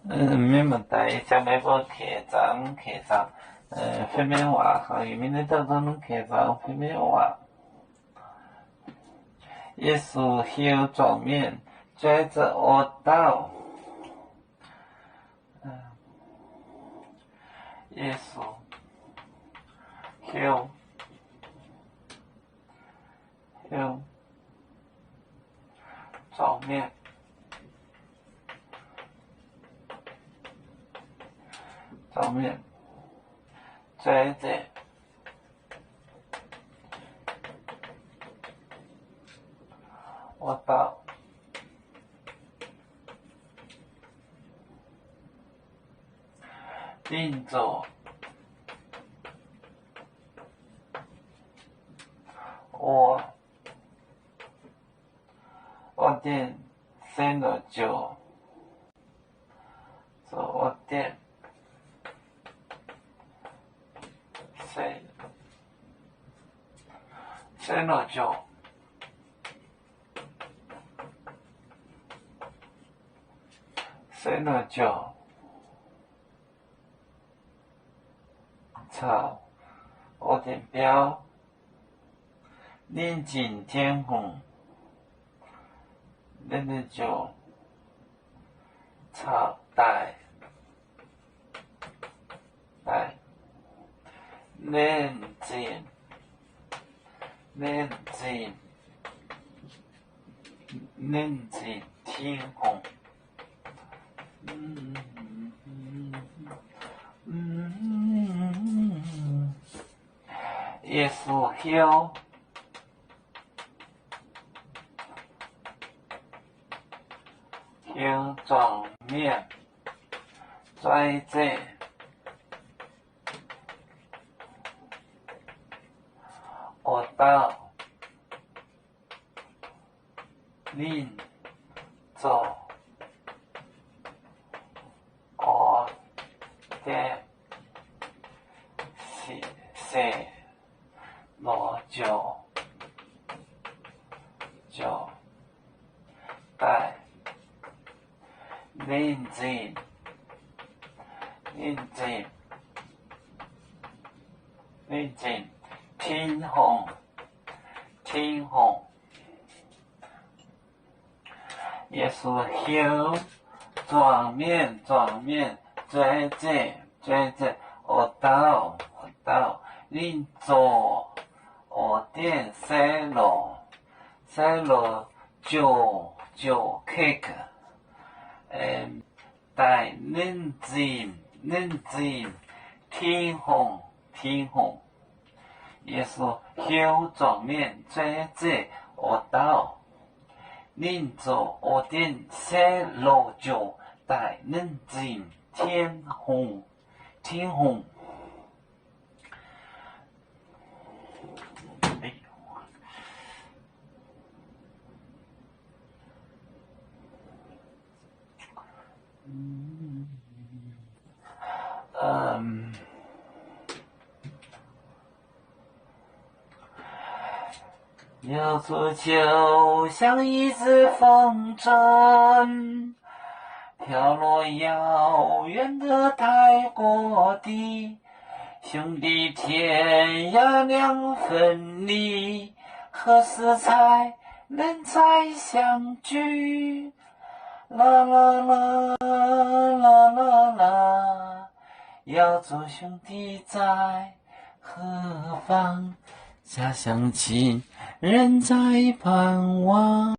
免问题，小妹要客栈，飞面话和渔民的当中客栈飞面话。耶稣后转面追着我道，耶稣后转面追着我道，并做我店生了酒，我店生了酒，操！我点标，临近天空，恁的酒，操！带，冷静天空。耶稣后转面追着我道，另做我的写了酒带冷静天空。耶稣后转面追着我道，另做我店塞了酒 cake， 带冷静天空。耶稣后转面追着我道，另做我店塞了酒，带冷静天空。有足球像一只风筝，飘落遥远的泰国地，兄弟天涯两分离，何时才能再相聚？啦啦啦啦啦啦，要做兄弟在何方？家乡亲人在盼望。